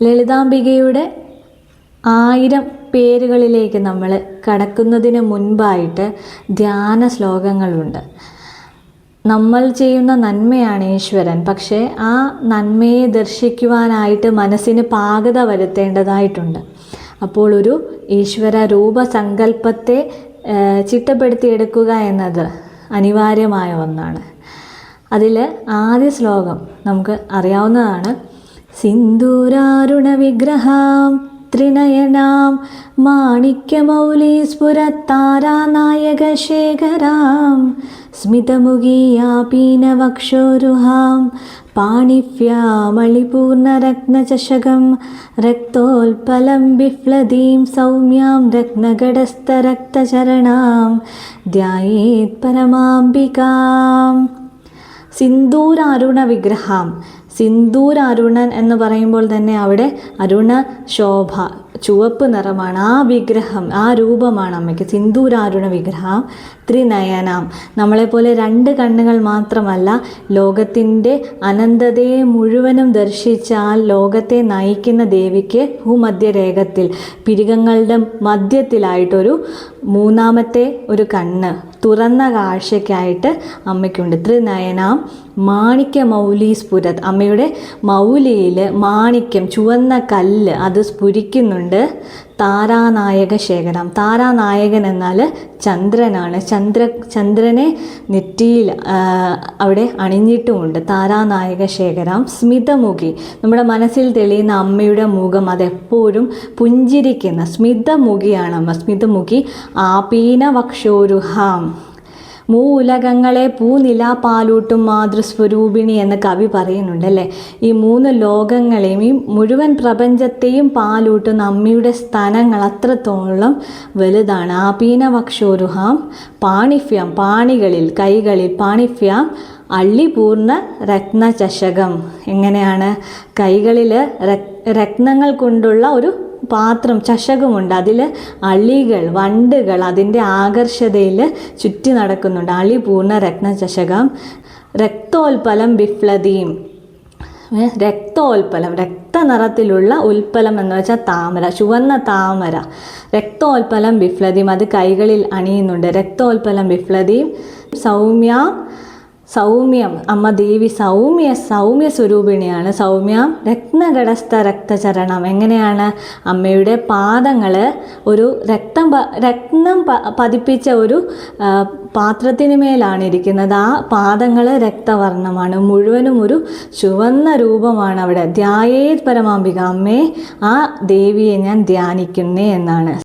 ലളിതാംബികയുടെ 1000 പേരുകളിലേക്ക് നമ്മൾ കടക്കുന്നതിന് മുൻപായിട്ട് ധ്യാന ശ്ലോകങ്ങളുണ്ട്. നമ്മൾ ചെയ്യുന്ന നന്മയാണ് ഈശ്വരൻ, പക്ഷേ ആ നന്മയെ ദർശിക്കുവാനായിട്ട് മനസ്സിന് പാകത വരുത്തേണ്ടതായിട്ടുണ്ട്. അപ്പോൾ ഒരു ഈശ്വര രൂപസങ്കല്പത്തെ ചിട്ടപ്പെടുത്തിയെടുക്കുക എന്നത് അനിവാര്യമായ ഒന്നാണ്. അതിൽ ആദ്യ ശ്ലോകം നമുക്ക് അറിയാവുന്നതാണ്. സിന്ദൂരാരുണ വിഗ്രഹാം ത്രിനയനാം മാണിക്യമൗലീസ്ഫുരത്താരാനായകശേഖരാം സ്മിതമുഖീയാപീനവക്ഷോരുഹാം പാണിഭ്യാമളിപൂർണരത്നചഷകം രക്തോൽപലം ബിഫ്ലദീം സൗമ്യാം രത്നഘടസ്ഥരക്തചരണാം ധ്യായേത് പരമാംബികാം. സിന്ദൂരാരുണ വിഗ്രഹാം. സിന്ദൂരാരുണൻ എന്ന് പറയുമ്പോൾ തന്നെ അവിടെ അരുണ ശോഭ, ചുവപ്പ് നിറമാണ്. ആ വിഗ്രഹം, ആ രൂപമാണ് അമ്മയ്ക്ക്. സിന്ദൂരാരുണ വിഗ്രഹം ത്രിനയനാം. നമ്മളെപ്പോലെ 2 കണ്ണുകൾ മാത്രമല്ല, ലോകത്തിൻ്റെ അനന്തതയെ മുഴുവനും ദർശിച്ചാൽ ലോകത്തെ നയിക്കുന്ന ദേവിക്ക് ഭൂമധ്യരേഖത്തിൽ പിരികങ്ങളുടെ മധ്യത്തിലായിട്ടൊരു 3ാമത്തെ ഒരു കണ്ണ്, തുറന്ന കാഴ്ചയ്ക്കായിട്ട് അമ്മയ്ക്കുണ്ട്. ത്രിനയനാം മാണിക്യമൗലീസ്ഫുരത്. അമ്മയുടെ മൗലിയിൽ മാണിക്യം, ചുവന്ന കല്ല്, അത് സ്ഫുരിക്കുന്നുണ്ട്. താരാനായക ശേഖരം. താരാനായകൻ എന്നാൽ ചന്ദ്രനാണ്. ചന്ദ്രനെ നെറ്റിയിൽ അവിടെ അണിഞ്ഞിട്ടുമുണ്ട്. താരാനായക ശേഖരം. സ്മിതമുഖി. നമ്മുടെ മനസ്സിൽ തെളിയുന്ന അമ്മയുടെ മുഖം അതെപ്പോഴും പുഞ്ചിരിക്കുന്ന സ്മിതമുഖിയാണ് അമ്മ. സ്മിതമുഖി. ആപീനവക്ഷോരുഹാം. മൂലകങ്ങളെ പൂനിലാപാലൂട്ടും മാതൃസ്വരൂപിണി എന്ന് കവി പറയുന്നുണ്ട് അല്ലേ. ഈ 3 ലോകങ്ങളെയും ഈ മുഴുവൻ പ്രപഞ്ചത്തെയും പാലൂട്ടുന്ന അമ്മയുടെ സ്ഥാനങ്ങൾ അത്രത്തോളം വലുതാണ്. ആപീനവക്ഷോരുഹാം പാണിഭ്യം. പാണികളിൽ, കൈകളിൽ. പാണിഭ്യം അള്ളിപൂർണ്ണ രത്നചഷകം. എങ്ങനെയാണ്? കൈകളിൽ രത്നങ്ങൾ കൊണ്ടുള്ള ഒരു പാത്രം, ചഷകമുണ്ട്. അതിൽ അള്ളികൾ, വണ്ടുകൾ അതിൻ്റെ ആകർഷതയിൽ ചുറ്റി നടക്കുന്നുണ്ട്. അളിപൂർണ്ണ രത്നചഷകം. രക്തോൽപലം ബിഫ്ലദീം. രക്തോൽപലം, രക്തനിറത്തിലുള്ള ഉൽപ്പലം എന്ന് വെച്ചാൽ താമര, ചുവന്ന താമര. രക്തോൽപലം ബിഫ്ലദീം. അത് കൈകളിൽ അണിയുന്നുണ്ട്. രക്തോൽപലം ബിഫ്ലദീം. സൗമ്യം. അമ്മ ദേവി സൗമ്യ സ്വരൂപിണിയാണ്. സൗമ്യം രത്നഘടസ്ഥ രക്തചരണം. എങ്ങനെയാണ്? അമ്മയുടെ പാദങ്ങൾ ഒരു രത്നം പതിപ്പിച്ച ഒരു പാത്രത്തിന് മേലാണ് ഇരിക്കുന്നത്. ആ പാദങ്ങൾ രക്തവർണ്ണമാണ്. മുഴുവനും ഒരു ചുവന്ന രൂപമാണ് അവിടെ. ധ്യായേത് പരമാംബിക. അമ്മേ, ആ ദേവിയെ ഞാൻ ധ്യാനിക്കുന്നേ എന്നാണ്.